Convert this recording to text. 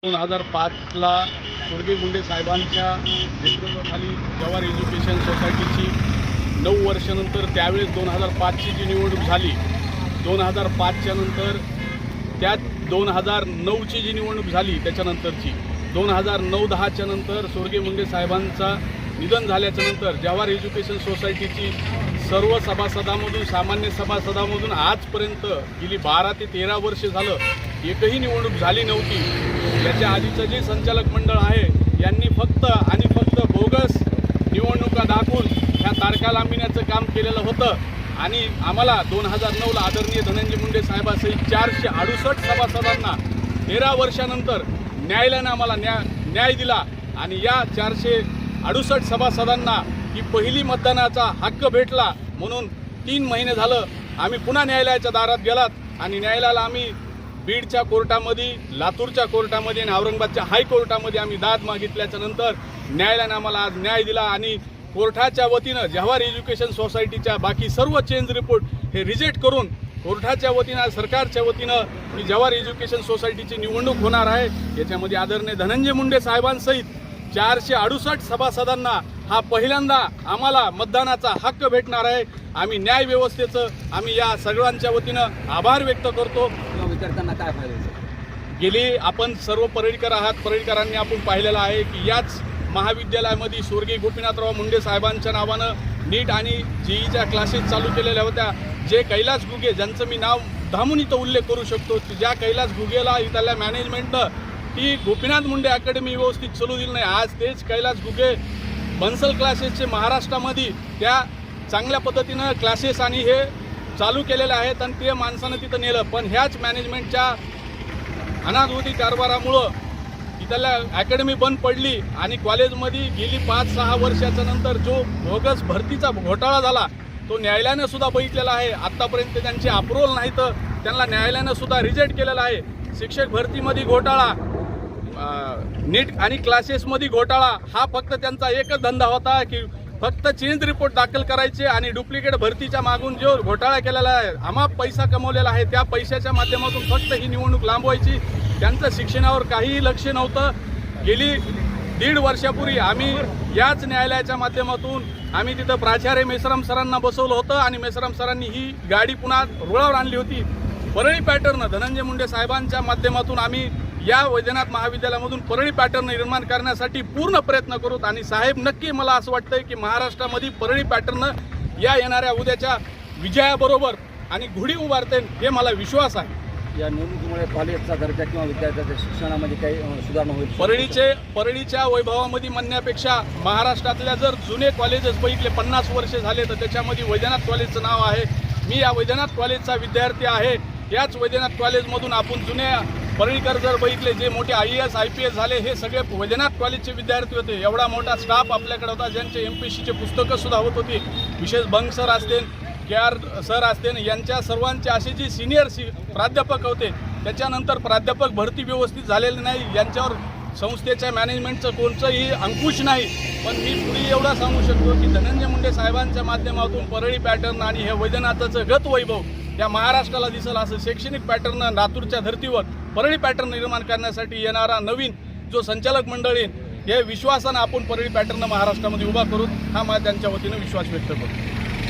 2005ला स्वर्गीय मुंडे साहेबांच्या नेतृत्वाखाली जवाहर एज्युकेशन सोसायटीची 9 वर्षानंतर त्यावेळेस 2005ची जी निवडणूक झाली, 2005च्या नंतर त्यात 2009ची जी निवडणूक झाली त्याच्यानंतरची 2009-10च्या नंतर स्वर्गीय मुंडे साहेबांचा निधन झाल्याच्या नंतर जवाहर एज्युकेशन सोसायटीची सर्व सभासदांमधून सामान्य सभासदांमधून आजपर्यंत गेली 12 ते 13 वर्ष झालं एकही निवडणूक झाली नव्हती। याच्या आधीचं जे संचालक मंडळ आहे यांनी फक्त आणि फक्त बोगस निवडणुका दाखवून ह्या तारखा लांबविण्याचं काम केलेलं होतं आणि आम्हाला 2009ला आदरणीय धनंजय मुंडे साहेबासहित 468 सभासदांना 13 वर्षानंतर न्यायालयानं आम्हाला न्याय दिला आणि या 468 सभासदांना ही पहिली मतदानाचा हक्क भेटला। म्हणून 3 महिने झालं आम्ही पुन्हा न्यायालयाच्या दारात गेलात आणि न्यायालयाला आम्ही बीडच्या कोर्टामध्ये, लातूरच्या कोर्टामध्ये आणि औरंगाबादच्या हायकोर्टामध्ये आम्ही दाद मागितल्याच्या नंतर न्यायालयानं आम्हाला आज न्याय दिला आणि कोर्टाच्या वतीनं जवाहर एज्युकेशन सोसायटीच्या बाकी सर्व चेंज रिपोर्ट हे रिजेक्ट करून कोर्टाच्या वतीनं सरकारच्या वतीनं ही जवाहर एज्युकेशन सोसायटीची निवडणूक होणार आहे। याच्यामध्ये आदरणीय धनंजय मुंडे साहेबांसहित 468 सभासदांना हा पहिल्यांदा आम्हाला मतदानाचा हक्क भेटणार आहे। आम्ही न्याय व्यवस्थेचं आम्ही या सगळ्यांच्या वतीनं आभार व्यक्त करतो। विद्यार्थ्यांना काय फायदा? गेली आपण सर्व परळीकर आहात, परळीकरांनी आपण पाहिलेलं आहे की याच महाविद्यालयामध्ये स्वर्गीय गोपीनाथराव मुंडे साहेबांच्या नावानं नीट आणि जेईच्या क्लासेस चालू केलेल्या होत्या। जे कैलास घुगे ज्यांचं मी नाव धामून इथं उल्लेख करू शकतो की ज्या कैलास घुगेला इथल्या मॅनेजमेंटनं ती गोपीनाथ मुंडे अकॅडमी व्यवस्थित चालू दिली नाही, आज तेच कैलास घुगे बन्सल क्लासेसचे महाराष्ट्रामध्ये त्या चांगल्या पद्धतीनं क्लासेस आणि हे चालू केलेले आहेत आणि ते माणसानं तिथं नेलं। पण ह्याच मॅनेजमेंटच्या अनाधोती कारभारामुळं इथल्या अकॅडमी बंद पडली आणि कॉलेजमध्ये गेली 5-6 वर्षाच्या नंतर जो बोगस भरतीचा घोटाळा झाला तो न्यायालयानं सुद्धा बघितलेला आहे। आत्तापर्यंत त्यांचे अप्रूव्हल नाही तर त्यांना न्यायालयानं सुद्धा रिजेक्ट केलेला आहे। शिक्षक भरतीमध्ये घोटाळा, नीट आणि क्लासेसमध्ये घोटाळा, हा फक्त त्यांचा एकच धंदा होता की फक्त चेंज रिपोर्ट दाखल करायचे आणि डुप्लिकेट भरतीच्या मागून जो घोटाळा केलेला आहे, अमाप पैसा कमवलेला आहे, त्या पैशाच्या माध्यमातून फक्त ही निवडणूक लांबवायची। त्यांचं शिक्षणावर काहीही लक्ष नव्हतं। गेली 1.5 वर्षापूर्वी आम्ही याच न्यायालयाच्या माध्यमातून आम्ही तिथं प्राचार्य मेश्राम सरांना बसवलं होतं आणि मेश्राम सरांनी ही गाडी पुन्हा रुळावर आणली होती। परळी पॅटर्न धनंजय मुंडे साहेबांच्या माध्यमातून आम्ही या वैद्यनाथ महाविद्यालयामधून परळी पॅटर्न निर्माण करण्यासाठी पूर्ण प्रयत्न करू आणि साहेब नक्की मला असं वाटतंय की महाराष्ट्रामध्ये परळी पॅटर्न या येणाऱ्या उद्याच्या विजयाबरोबर आणि घोडी उभारते हे मला विश्वास आहे। या निवडणुकीमुळे कॉलेजचा दर्जा किंवा विद्यार्थ्यांच्या शिक्षणामध्ये काही सुधारणा होईल? परळीच्या वैभवामध्ये म्हणण्यापेक्षा महाराष्ट्रातल्या जर जुने कॉलेजेस बघितले 50 वर्ष झाले तर त्याच्यामध्ये वैद्यनाथ कॉलेजचं नाव आहे। मी या वैद्यनाथ कॉलेजचा विद्यार्थी आहे। याच वैद्यनाथ कॉलेजमधून आपण जुने परळीकर जर बघितले जे मोठे IAS IPS झाले हे सगळे वैद्यनाथ कॉलेजचे विद्यार्थी होते। एवढा मोठा स्टाफ आपल्याकडे होता ज्यांचे MPSCचे पुस्तकं सुद्धा होत होती। विशेष बंग सर असतील, KR सर असतील, यांच्या सर्वांचे असे जे सिनियर प्राध्यापक होते त्याच्यानंतर प्राध्यापक भरती व्यवस्थित झालेली नाही, यांच्यावर संस्थेच्या मॅनेजमेंटचं कोणतंही अंकुश नाही। पण मी पुढे एवढा सांगू शकतो की धनंजय मुंडे साहेबांच्या माध्यमातून परळी पॅटर्न आणि हे वैद्यनाथाचं गत वैभव या महाराष्ट्राला दिसेल असं शैक्षणिक पॅटर्न लातूरच्या धर्तीवर परळी पॅटर्न निर्माण करण्यासाठी येणारा नवीन जो संचालक मंडळ येईल हे विश्वासानं आपण परळी पॅटर्न महाराष्ट्रामध्ये उभा करू हा माझ्या त्यांच्या वतीनं विश्वास व्यक्त करतो।